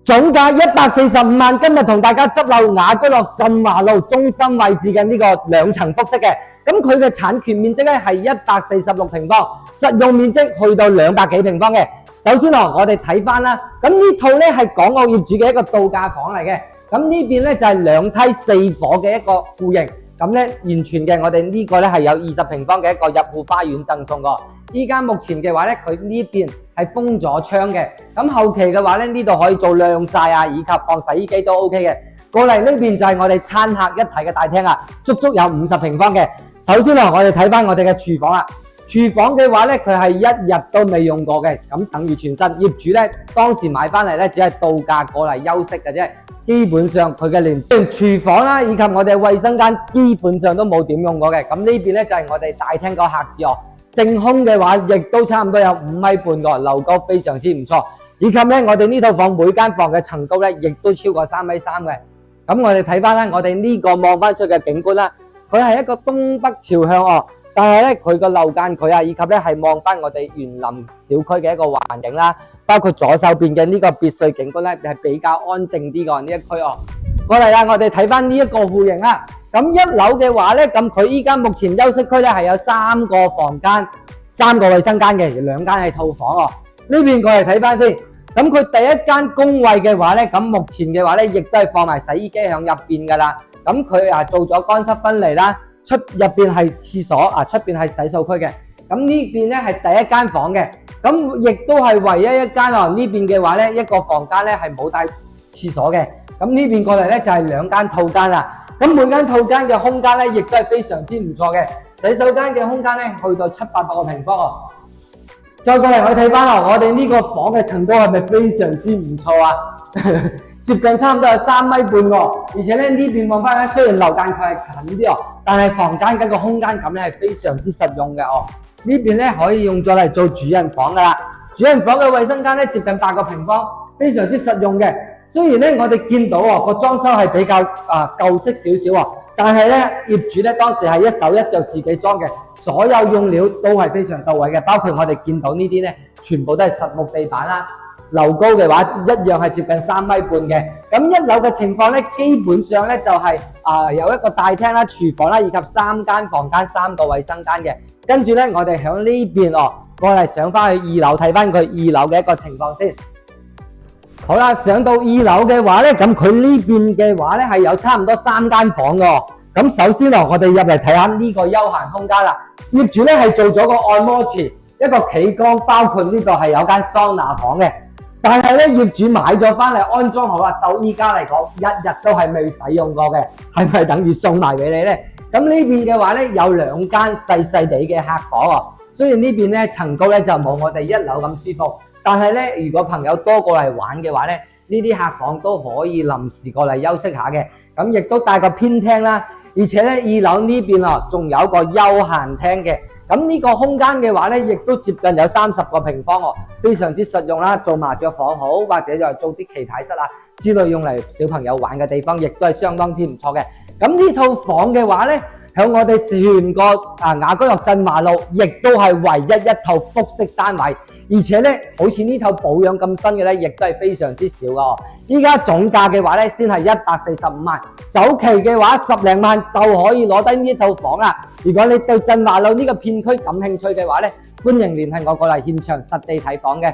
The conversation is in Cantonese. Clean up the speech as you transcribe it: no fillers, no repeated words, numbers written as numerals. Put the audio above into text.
總價145萬，今日同大家執漏雅居樂振華路中心位置嘅呢個兩層複式嘅，咁佢嘅產權面積咧係146平方，實用面積去到200幾平方嘅。首先我哋睇翻啦，咁呢套咧係港澳業主嘅一個度假房嚟嘅，咁呢邊咧就係2梯4伙嘅一個戶型，咁咧完全嘅我哋呢個咧係有20平方嘅一個入戶花園贈送個。依家目前嘅話咧，佢呢邊係封咗窗嘅，咁後期嘅話咧，呢度可以做晾曬啊，以及放洗衣機都 OK 嘅。過嚟呢邊就係我哋餐客一體嘅大廳啊，足足有50平方嘅。首先我哋睇翻我哋嘅廚房啦，廚房嘅話咧，佢係一日都未用過嘅，咁等於全新。業主咧當時買翻嚟咧，只係度假過嚟休息嘅啫，基本上佢嘅連廚房啦，以及我哋衛生間基本上都冇點用過嘅。咁呢邊咧就係我哋大廳個客字哦。正空嘅話，亦都差唔多有5米半個，樓高非常之唔錯。以及咧，我哋呢套房每間房嘅層高咧，亦都超過3米3嘅。咁我哋睇翻咧，我哋呢個望翻出嘅景觀啦，佢係一個東北朝向哦。但係咧，佢個樓間距啊，以及咧係望翻我哋園林小區嘅一個環境啦，包括左手邊嘅呢個別墅景觀咧，係比較安靜啲個呢一區哦。過嚟啦，我哋睇翻呢一個戶型啦。咁一樓嘅話咧，咁佢依家目前休息區咧係有3個房間、3個衛生間嘅，2間係套房哦。呢邊過嚟睇翻先，咁佢第一間公衛嘅話咧，咁目前嘅話咧，亦都係放埋洗衣機喺入邊噶啦。咁佢做咗乾濕分離啦，入邊係廁所啊，出邊係洗漱區嘅。咁呢邊咧係第一間房嘅，咁亦都係唯一一間哦。呢邊嘅話咧，一個房間咧係冇帶廁所嘅。咁呢邊過嚟咧就係2間套間啦。咁每間套間嘅空間咧，亦都係非常之唔錯嘅。洗手間嘅空間咧，去到700-800個平方哦。再過嚟我睇翻我哋呢個房嘅層高係咪非常之唔錯啊？接近差唔多有3米半喎。而且咧呢邊望翻咧，雖然樓間佢係近啲哦，但係房間嗰個空間感咧係非常之實用嘅哦。呢邊咧可以用咗嚟做主人房噶啦。主人房嘅衛生間咧接近8個平方，非常之實用嘅。雖然咧我哋見到個裝修係比較舊式少少，但係咧業主咧當時係一手一腳自己裝嘅，所有用料都係非常到位嘅，包括我哋見到呢啲咧，全部都係實木地板啦。樓高嘅話一樣係接近3米半嘅。咁一樓嘅情況咧，基本上咧就係有一個大廳啦、廚房啦，以及3間房間、3個衛生間嘅。跟住咧，我哋響呢邊過嚟上翻去2樓睇翻佢2樓嘅一個情況先。好啦，上到2樓嘅話咧，咁佢呢邊嘅話咧係有差唔多3間房嘅。咁首先我哋入嚟睇下呢個休閒空間啦。業主咧係做咗個按摩池，一個企缸，包括呢度係有間桑拿房嘅。但係咧業主買咗翻嚟安裝好啦，到依家嚟講一日都係未使用過嘅，係咪等於送埋俾你咧？咁呢邊嘅話咧有2間細細地嘅客房喎。雖然呢邊咧層高咧就冇我哋1樓咁舒服。但係咧，如果朋友多過嚟玩嘅話咧，呢啲客房都可以臨時過嚟休息下嘅。咁亦都帶個偏廳啦，而且咧2樓呢邊仲有個休閒廳嘅。咁呢個空間嘅話咧，亦都接近有30個平方喎，非常之實用啦。做麻雀房好，或者就做啲棋牌室啊之類用嚟小朋友玩嘅地方，亦都係相當之唔錯嘅。咁呢套房嘅話咧，喺我哋全個雅居樂振華路，亦都係唯一一套複式單位。而且咧，好似呢套保養咁新嘅咧，亦都係非常之少噶。依家總價嘅話咧，先係145萬，首期嘅話10零萬就可以攞低呢套房啦。如果你對振華路呢個片區感興趣嘅話咧，歡迎聯繫我過嚟現場實地睇房嘅。